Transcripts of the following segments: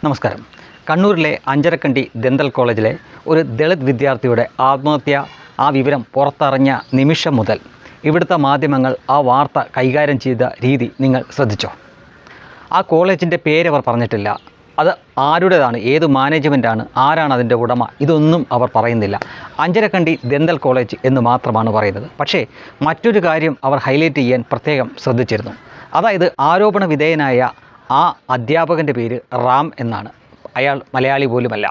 നമസ്കാരം. കണ്ണൂരിലെ അഞ്ചരക്കണ്ടി ദന്തൽ കോളേജിലെ ഒരു ദളിത് വിദ്യാർത്ഥിയുടെ ആത്മഹത്യ വിവരം പുറത്തറിഞ്ഞ നിമിഷം മുതൽ ഇവിടുത്തെ മാധ്യമങ്ങൾ ആ വാർത്ത കൈകാര്യം ചെയ്ത രീതി നിങ്ങൾ ശ്രദ്ധിച്ചോ? ആ കോളേജിൻ്റെ പേരവർ പറഞ്ഞിട്ടില്ല. അത് ആരുടേതാണ്, ഏത് മാനേജ്മെൻറ്റാണ്, ആരാണ് അതിൻ്റെ ഉടമ, ഇതൊന്നും അവർ പറയുന്നില്ല. അഞ്ചരക്കണ്ടി ദന്തൽ കോളേജ് എന്ന് മാത്രമാണ് പറയുന്നത്. പക്ഷേ മറ്റൊരു കാര്യം അവർ ഹൈലൈറ്റ് ചെയ്യാൻ പ്രത്യേകം ശ്രദ്ധിച്ചിരുന്നു. അതായത് ആരോപണ വിധേയനായ ആ അധ്യാപകൻ്റെ പേര് റാം എന്നാണ്. അയാൾ മലയാളി പോലുമല്ല.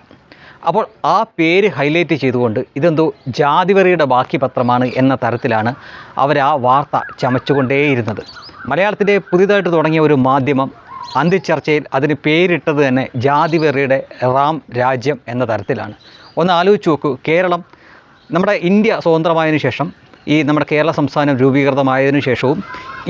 അപ്പോൾ ആ പേര് ഹൈലൈറ്റ് ചെയ്തുകൊണ്ട് ഇതെന്തോ ജാതിവെറിയുടെ ബാക്കി പത്രമാണ് എന്ന തരത്തിലാണ് അവർ ആ വാർത്ത ചമച്ചുകൊണ്ടേയിരുന്നത്. മലയാളത്തിൻ്റെ പുതിയതായിട്ട് തുടങ്ങിയ ഒരു മാധ്യമം അന്തിച്ചർച്ചയിൽ അതിന് പേരിട്ടത് തന്നെ ജാതിവെറിയുടെ റാം രാജ്യം എന്ന തരത്തിലാണ്. ഒന്ന് ആലോചിച്ച് നോക്കൂ. കേരളം, നമ്മുടെ ഇന്ത്യ സ്വതന്ത്രമായതിനു ശേഷം, ഈ നമ്മുടെ കേരള സംസ്ഥാനം രൂപീകൃതമായതിനു ശേഷവും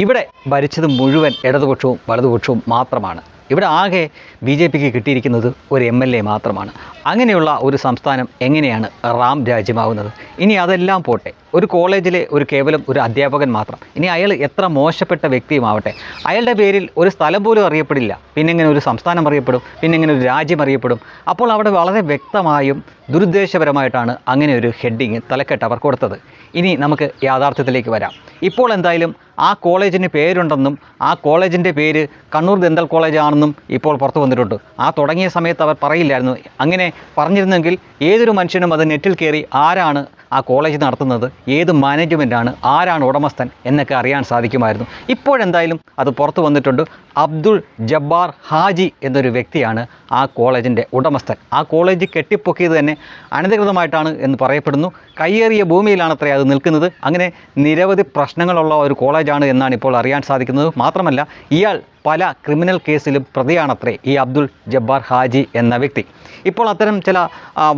ഇവിടെ ഭരിച്ചത് മുഴുവൻ ഇടതുപക്ഷവും വലതുപക്ഷവും മാത്രമാണ്. ഇവിടെ ആകെ BJPക്ക് കിട്ടിയിരിക്കുന്നത് ഒരു MLA മാത്രമാണ്. അങ്ങനെയുള്ള ഒരു സംസ്ഥാനം എങ്ങനെയാണ് റാം രാജ്യമാവുന്നത്? ഇനി അതെല്ലാം പോട്ടെ, ഒരു കോളേജിലെ കേവലം ഒരു അധ്യാപകൻ മാത്രം, ഇനി അയാൾ എത്ര മോശപ്പെട്ട വ്യക്തിയുമാവട്ടെ, അയാളുടെ പേരിൽ ഒരു സ്ഥലം പോലും അറിയപ്പെടില്ല. പിന്നെങ്ങനെ ഒരു സംസ്ഥാനം അറിയപ്പെടും? പിന്നെങ്ങനെ ഒരു രാജ്യം അറിയപ്പെടും? അപ്പോൾ അവിടെ വളരെ വ്യക്തമായും ദുരുദ്ദേശപരമായിട്ടാണ് അങ്ങനെ ഒരു ഹെഡിങ്, തലക്കെട്ട് അവർ കൊടുത്തത്. ഇനി നമുക്ക് യാഥാർത്ഥ്യത്തിലേക്ക് വരാം. ഇപ്പോൾ എന്തായാലും ആ കോളേജിന് പേരുണ്ടെന്നും ആ കോളേജിൻ്റെ പേര് കണ്ണൂർ ദന്തൽ കോളേജാണെന്നും ഇപ്പോൾ പുറത്തു വന്നിട്ടുണ്ട്. ആ തുടങ്ങിയ സമയത്ത് അവർ പറയില്ലായിരുന്നു. അങ്ങനെ പറഞ്ഞിരുന്നെങ്കിൽ ഏതൊരു മനുഷ്യനും അത് നെറ്റിൽ കയറി ആരാണ് ആ കോളേജ് നടത്തുന്നത്, ഏത് മാനേജ്മെൻറ്റാണ്, ആരാണ് ഉടമസ്ഥൻ എന്നൊക്കെ അറിയാൻ സാധിക്കുമായിരുന്നു. ഇപ്പോഴെന്തായാലും അത് പുറത്തു വന്നിട്ടുണ്ട്. അബ്ദുൾ ജബ്ബാർ ഹാജി എന്നൊരു വ്യക്തിയാണ് ആ കോളേജിൻ്റെ ഉടമസ്ഥൻ. ആ കോളേജ് കെട്ടിപ്പൊക്കിയത് തന്നെ അനധികൃതമായിട്ടാണ് എന്ന് പറയപ്പെടുന്നു. കയ്യേറിയ ഭൂമിയിലാണത്രേ അത് നിൽക്കുന്നത്. അങ്ങനെ നിരവധി പ്രശ്നങ്ങളുള്ള ഒരു കോളേജാണ് എന്നാണ് ഇപ്പോൾ അറിയാൻ സാധിക്കുന്നത്. മാത്രമല്ല ഇയാൾ പല ക്രിമിനൽ കേസിലും പ്രതിയാണത്രേ ഈ അബ്ദുൾ ജബ്ബാർ ഹാജി എന്ന വ്യക്തി. ഇപ്പോൾ അത്തരം ചില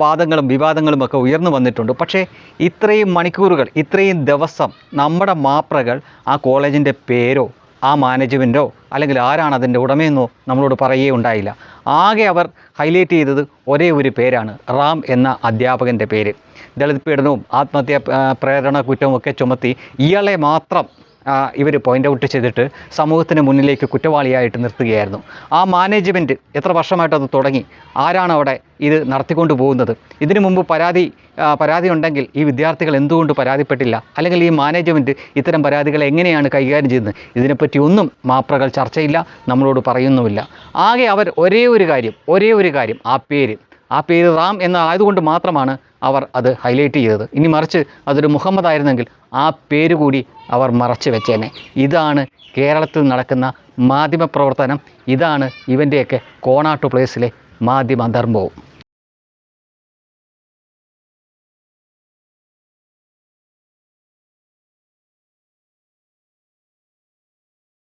വാദങ്ങളും വിവാദങ്ങളും ഒക്കെ ഉയർന്നു വന്നിട്ടുണ്ട്. പക്ഷേ ഇത്രയും മണിക്കൂറുകൾ, ഇത്രയും ദിവസം നമ്മുടെ മാപ്രകൾ ആ കോളേജിൻ്റെ പേരോ ആ മാനേജ്മെൻറ്റോ അല്ലെങ്കിൽ ആരാണ് അതിൻ്റെ ഉടമയെന്നോ നമ്മളോട് പറയുകയേ ഉണ്ടായില്ല. ആകെ അവർ ഹൈലൈറ്റ് ചെയ്തത് ഒരേ ഒരു പേരാണ്, റാം എന്ന അധ്യാപകൻ്റെ പേര്. ദളിത് പീഡനവും ആത്മഹത്യാ പ്രേരണ കുറ്റവും ഒക്കെ ചുമത്തി ഇയാളെ മാത്രം ഇവർ പോയിൻ്റ് ഔട്ട് ചെയ്തിട്ട് സമൂഹത്തിന് മുന്നിലേക്ക് കുറ്റവാളിയായിട്ട് നിർത്തുകയായിരുന്നു. ആ മാനേജ്മെൻറ്റ് എത്ര വർഷമായിട്ട് അത് തുടങ്ങി, ആരാണ് അവിടെ ഇത് നടത്തിക്കൊണ്ട് പോകുന്നത്? ഇതിനു മുമ്പ് പരാതി ഉണ്ടെങ്കിൽ ഈ വിദ്യാർത്ഥികൾ എന്തുകൊണ്ട് പരാതിപ്പെട്ടില്ല? അല്ലെങ്കിൽ ഈ മാനേജ്മെൻറ്റ് ഇത്തരം പരാതികൾ എങ്ങനെയാണ് കൈകാര്യം ചെയ്യുന്നത്? ഇതിനെപ്പറ്റി ഒന്നും മാപ്രകൾ ചർച്ചയില്ല, നമ്മളോട് പറയുന്നുമില്ല. ആകെ അവർ ഒരേ ഒരു കാര്യം ആ പേര് റാം എന്നായതുകൊണ്ട് മാത്രമാണ് അവർ അത് ഹൈലൈറ്റ് ചെയ്തത്. ഇനി മറിച്ച് അതൊരു മുഹമ്മദ് ആയിരുന്നെങ്കിൽ ആ പേര് കൂടി അവർ മറച്ചു വെച്ചേനെ. ഇതാണ് കേരളത്തിൽ നടക്കുന്ന മാധ്യമ പ്രവർത്തനം. ഇതാണ് ഇവൻ്റെയൊക്കെ കോണാട്ടു പ്ലേസിലെ മാധ്യമ ധർമ്മവും.